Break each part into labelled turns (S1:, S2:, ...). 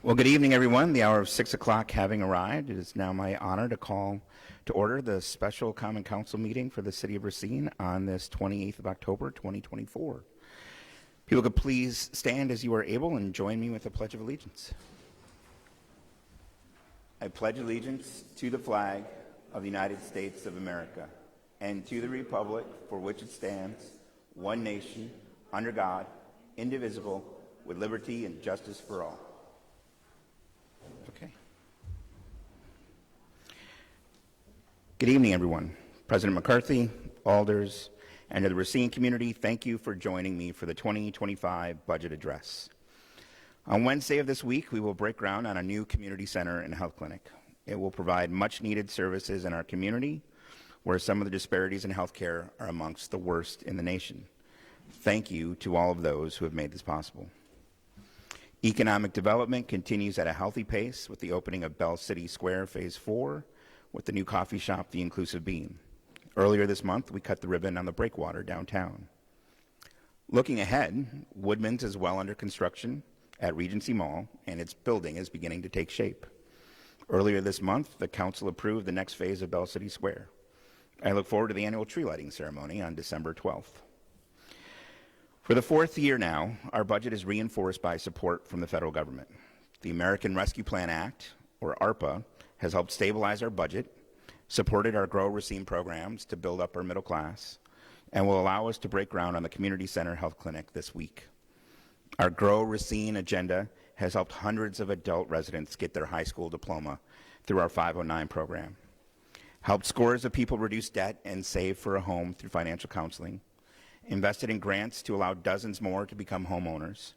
S1: Well, good evening, everyone. The hour of 6 o'clock having arrived, it is now my honor to call to order the special Common Council meeting for the City of Racine on this 28th of October, 2024. People could please stand as you are able and join me with the Pledge of Allegiance. I pledge allegiance to the flag of the United States of America and to the republic for which it stands, one nation, under God, indivisible, with liberty and justice for all. Okay. Good evening, everyone. President McCarthy, alders, and to the Racine community, thank you for joining me for the 2025 budget address. On Wednesday of this week, we will break ground on a new community center and health clinic. It will provide much-needed services in our community, where some of the disparities in healthcare are amongst the worst in the nation. Thank you to all of those who have made this possible. Economic development continues at a healthy pace with the opening of Bell City Square Phase 4 with the new coffee shop, The Inclusive Bean. Earlier this month, we cut the ribbon on the breakwater downtown. Looking ahead, Woodman's is well under construction at Regency Mall, and its building is beginning to take shape. Earlier this month, the council approved the next phase of Bell City Square. I look forward to the annual tree lighting ceremony on December 12th. For the fourth year now, our budget is reinforced by support from the federal government. The American Rescue Plan Act, or ARPA, has helped stabilize our budget, supported our Grow Racine programs to build up our middle class, and will allow us to break ground on the Community Center Health Clinic this week. Our Grow Racine agenda has helped hundreds of adult residents get their high school diploma through our 509 program, helped scores of people reduce debt and save for a home through financial counseling, invested in grants to allow dozens more to become homeowners,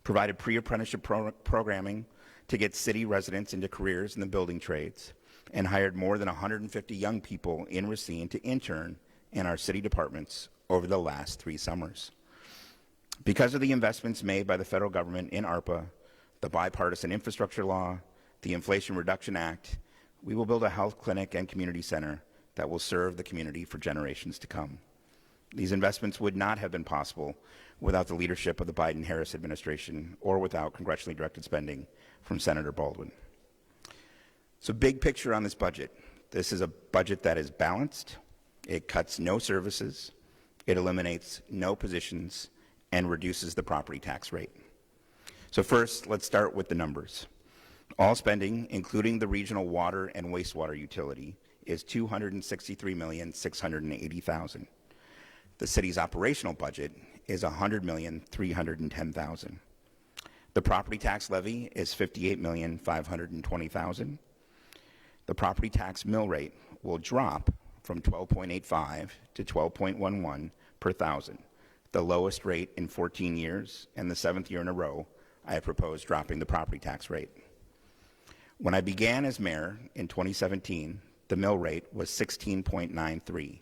S1: provided pre-apprenticeship programming to get city residents into careers in the building trades, and hired more than 150 young people in Racine to intern in our city departments over the last 3 summers. Because of the investments made by the federal government in ARPA, the bipartisan infrastructure law, the Inflation Reduction Act, we will build a health clinic and community center that will serve the community for generations to come. These investments would not have been possible without the leadership of the Biden-Harris administration or without congressionally directed spending from Senator Baldwin. So big picture on this budget. This is a budget that is balanced. It cuts no services. It eliminates no positions and reduces the property tax rate. So first, let's start with the numbers. All spending, including the regional water and wastewater utility, is $263,680,000. The city's operational budget is $100,310,000. The property tax levy is $58,520,000. The property tax mill rate will drop from 12.85 to 12.11 per thousand, the lowest rate in 14 years and the 7th year in a row I have proposed dropping the property tax rate. When I began as mayor in 2017, the mill rate was 16.93.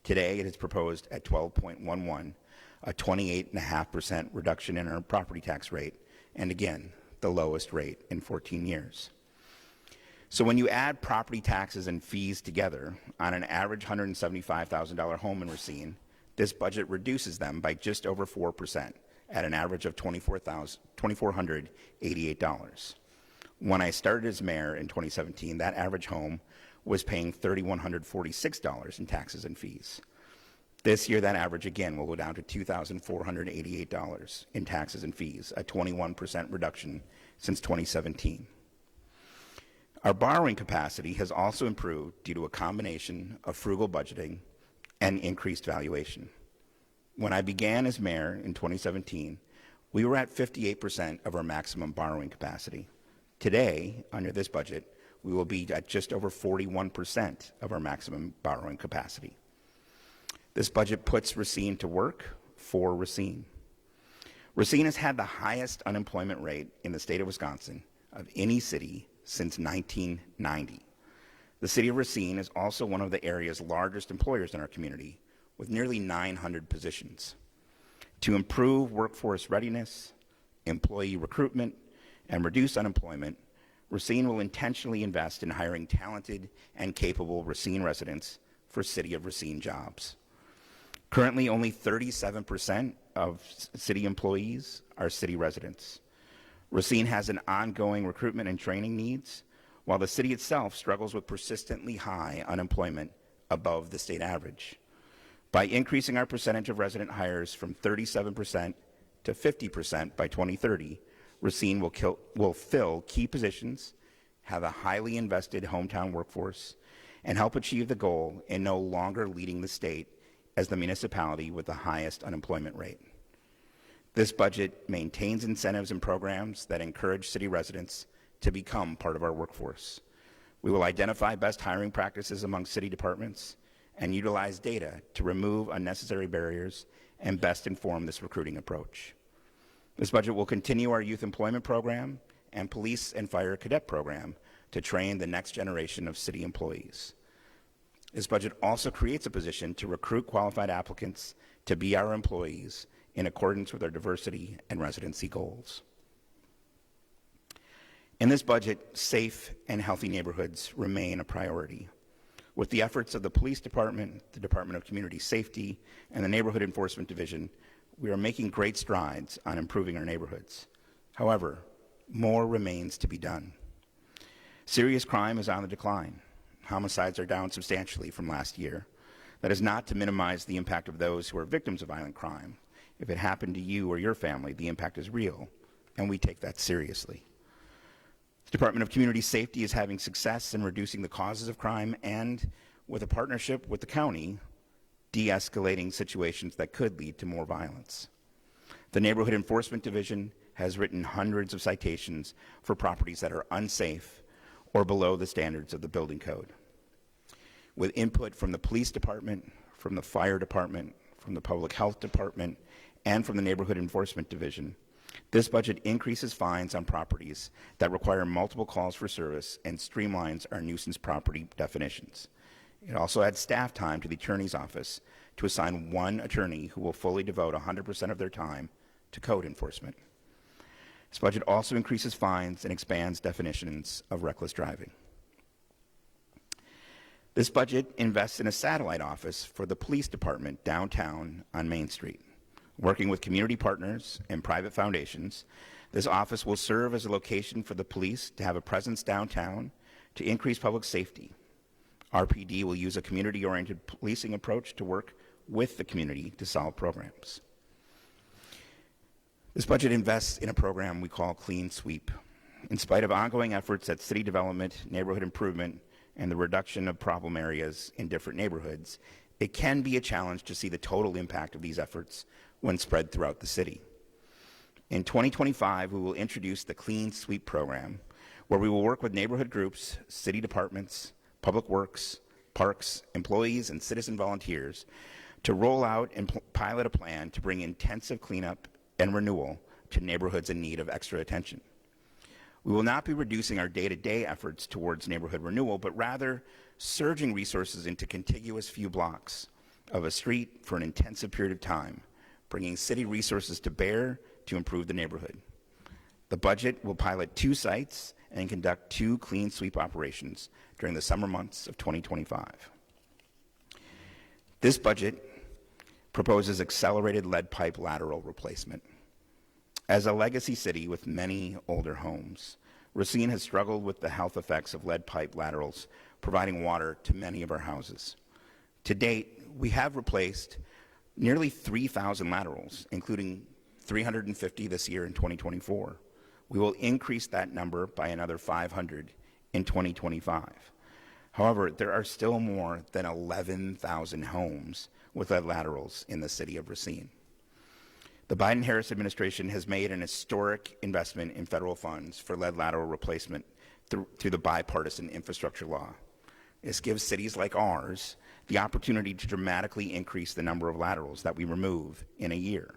S1: Today, it is proposed at 12.11, a 28.5% reduction in our property tax rate, and again, the lowest rate in 14 years. So when you add property taxes and fees together on an average $175,000 home in Racine, this budget reduces them by just over 4% at an average of $2,488. When I started as mayor in 2017, that average home was paying $3,146 in taxes and fees. This year, that average again will go down to $2,488 in taxes and fees, a 21% reduction since 2017. Our borrowing capacity has also improved due to a combination of frugal budgeting and increased valuation. When I began as mayor in 2017, we were at 58% of our maximum borrowing capacity. Today, under this budget, we will be at just over 41% of our maximum borrowing capacity. This budget puts Racine to work for Racine. Racine has had the highest unemployment rate in the state of Wisconsin of any city since 1990. The city of Racine is also one of the area's largest employers in our community, with nearly 900 positions. To improve workforce readiness, employee recruitment, and reduce unemployment, Racine will intentionally invest in hiring talented and capable Racine residents for City of Racine jobs. Currently, only 37% of city employees are city residents. Racine has an ongoing recruitment and training needs, while the city itself struggles with persistently high unemployment above the state average. By increasing our percentage of resident hires from 37% to 50% by 2030, Racine will fill key positions, have a highly invested hometown workforce, and help achieve the goal in no longer leading the state as the municipality with the highest unemployment rate. This budget maintains incentives and programs that encourage city residents to become part of our workforce. We will identify best hiring practices among city departments and utilize data to remove unnecessary barriers and best inform this recruiting approach. This budget will continue our youth employment program and police and fire cadet program to train the next generation of city employees. This budget also creates a position to recruit qualified applicants to be our employees in accordance with our diversity and residency goals. In this budget, safe and healthy neighborhoods remain a priority. With the efforts of the Police Department, the Department of Community Safety, and the Neighborhood Enforcement Division, we are making great strides on improving our neighborhoods. However, more remains to be done. Serious crime is on the decline. Homicides are down substantially from last year. That is not to minimize the impact of those who are victims of violent crime. If it happened to you or your family, the impact is real, and we take that seriously. The Department of Community Safety is having success in reducing the causes of crime and, with a partnership with the county, de-escalating situations that could lead to more violence. The Neighborhood Enforcement Division has written hundreds of citations for properties that are unsafe or below the standards of the building code. With input from the Police Department, from the Fire Department, from the Public Health Department, and from the Neighborhood Enforcement Division, this budget increases fines on properties that require multiple calls for service and streamlines our nuisance property definitions. It also adds staff time to the attorney's office to assign one attorney who will fully devote 100% of their time to code enforcement. This budget also increases fines and expands definitions of reckless driving. This budget invests in a satellite office for the police department downtown on Main Street. Working with community partners and private foundations, this office will serve as a location for the police to have a presence downtown to increase public safety. RPD will use a community-oriented policing approach to work with the community to solve programs. This budget invests in a program we call Clean Sweep. In spite of ongoing efforts at city development, neighborhood improvement, and the reduction of problem areas in different neighborhoods, it can be a challenge to see the total impact of these efforts when spread throughout the city. In 2025, we will introduce the Clean Sweep program, where we will work with neighborhood groups, city departments, public works, parks, employees, and citizen volunteers to roll out and pilot a plan to bring intensive cleanup and renewal to neighborhoods in need of extra attention. We will not be reducing our day-to-day efforts towards neighborhood renewal, but rather surging resources into contiguous few blocks of a street for an intensive period of time, bringing city resources to bear to improve the neighborhood. The budget will pilot 2 sites and conduct 2 clean sweep operations during the summer months of 2025. This budget proposes accelerated lead pipe lateral replacement. As a legacy city with many older homes, Racine has struggled with the health effects of lead pipe laterals providing water to many of our houses. To date, we have replaced nearly 3,000 laterals, including 350 this year in 2024. We will increase that number by another 500 in 2025. However, there are still more than 11,000 homes with lead laterals in the city of Racine. The Biden-Harris administration has made an historic investment in federal funds for lead lateral replacement through the bipartisan infrastructure law. This gives cities like ours the opportunity to dramatically increase the number of laterals that we remove in a year.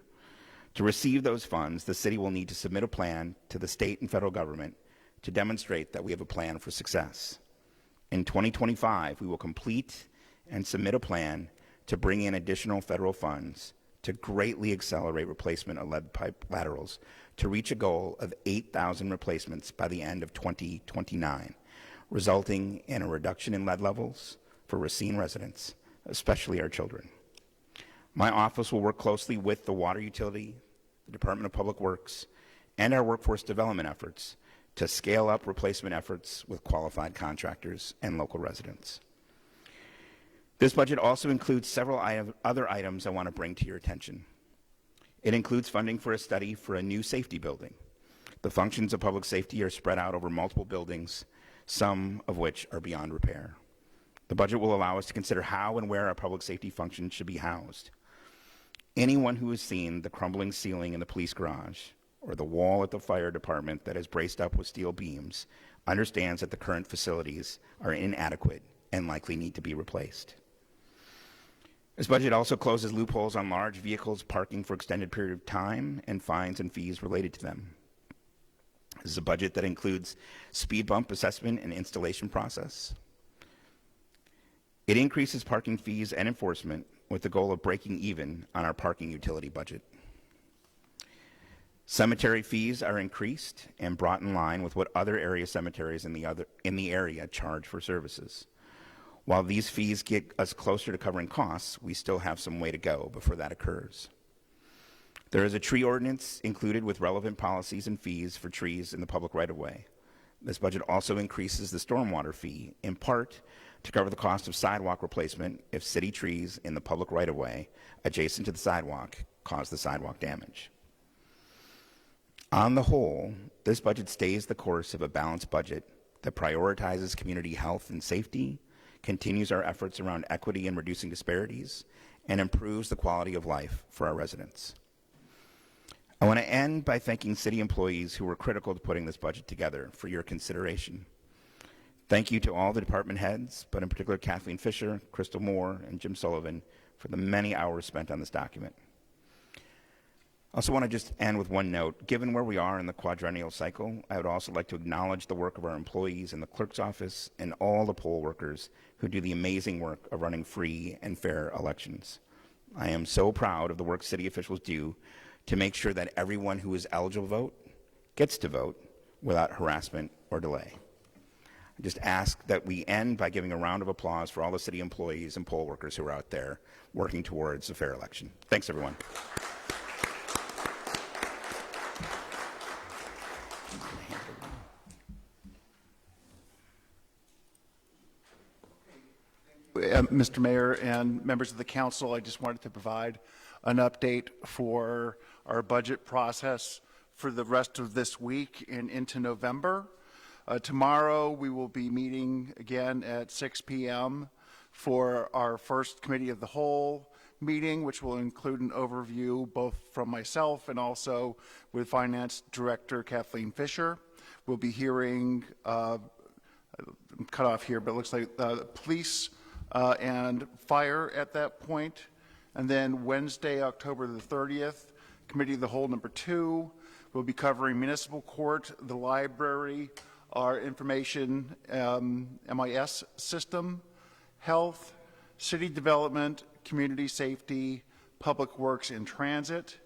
S1: To receive those funds, the city will need to submit a plan to the state and federal government to demonstrate that we have a plan for success. In 2025, we will complete and submit a plan to bring in additional federal funds to greatly accelerate replacement of lead pipe laterals to reach a goal of 8,000 replacements by the end of 2029, resulting in a reduction in lead levels for Racine residents, especially our children. My office will work closely with the water utility, the Department of Public Works, and our workforce development efforts to scale up replacement efforts with qualified contractors and local residents. This budget also includes several other items I want to bring to your attention. It includes funding for a study for a new safety building. The functions of public safety are spread out over multiple buildings, some of which are beyond repair. The budget will allow us to consider how and where our public safety functions should be housed. Anyone who has seen the crumbling ceiling in the police garage or the wall at the fire department that is braced up with steel beams understands that the current facilities are inadequate and likely need to be replaced. This budget also closes loopholes on large vehicles parking for extended period of time and fines and fees related to them. This is a budget that includes speed bump assessment and installation process. It increases parking fees and enforcement with the goal of breaking even on our parking utility budget. Cemetery fees are increased and brought in line with what other area cemeteries in the area charge for services. While these fees get us closer to covering costs, we still have some way to go before that occurs. There is a tree ordinance included with relevant policies and fees for trees in the public right-of-way. This budget also increases the stormwater fee, in part to cover the cost of sidewalk replacement if city trees in the public right-of-way adjacent to the sidewalk cause the sidewalk damage. On the whole, this budget stays the course of a balanced budget that prioritizes community health and safety, continues our efforts around equity and reducing disparities, and improves the quality of life for our residents. I want to end by thanking city employees who were critical to putting this budget together for your consideration. Thank you to all the department heads, but in particular Kathleen Fisher, Crystal Moore, and Jim Sullivan for the many hours spent on this document. I also want to just end with one note. Given where we are in the quadrennial cycle, I would also like to acknowledge the work of our employees in the clerk's office and all the poll workers who do the amazing work of running free and fair elections. I am so proud of the work city officials do to make sure that everyone who is eligible to vote gets to vote without harassment or delay. I just ask that we end by giving a round of applause for all the city employees and poll workers who are out there working towards a fair election. Thanks, everyone.
S2: Mr. Mayor and members of the council, I just wanted to provide an update for our budget process for the rest of this week and into November. Tomorrow we will be meeting again at 6 p.m. for our first Committee of the Whole meeting, which will include an overview both from myself and also with Finance Director Kathleen Fisher. We'll be hearing, I'm cut off here, but it looks like police and fire at that point. And then Wednesday, October the 30th, Committee of the Whole number 2 will be covering municipal court, the library, our information MIS system, health, city development, community safety, public works and transit.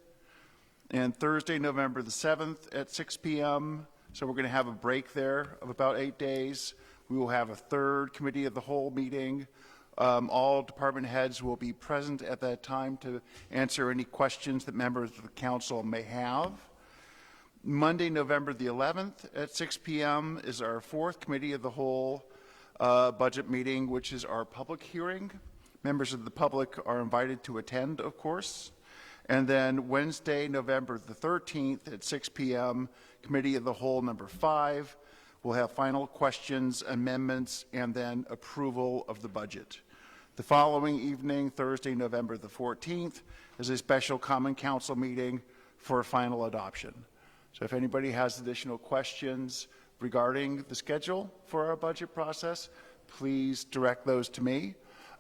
S2: And Thursday, November the 7th at 6 p.m. So we're going to have a break there of about 8 days. We will have a third Committee of the Whole meeting. All department heads will be present at that time to answer any questions that members of the council may have. Monday, November the 11th at 6 p.m. is our fourth Committee of the Whole budget meeting, which is our public hearing. Members of the public are invited to attend, of course. And then Wednesday, November the 13th at 6 p.m., Committee of the Whole number 5. We'll have final questions, amendments, and then approval of the budget. The following evening, Thursday, November the 14th, is a special Common Council meeting for final adoption. So if anybody has additional questions regarding the schedule for our budget process, please direct those to me.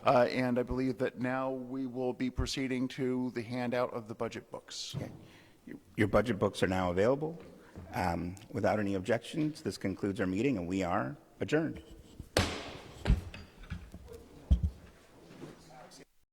S2: And I believe that now we will be proceeding to the handout of the budget books.
S1: Okay. Your budget books are now available. Without any objections, this concludes our meeting, and we are adjourned.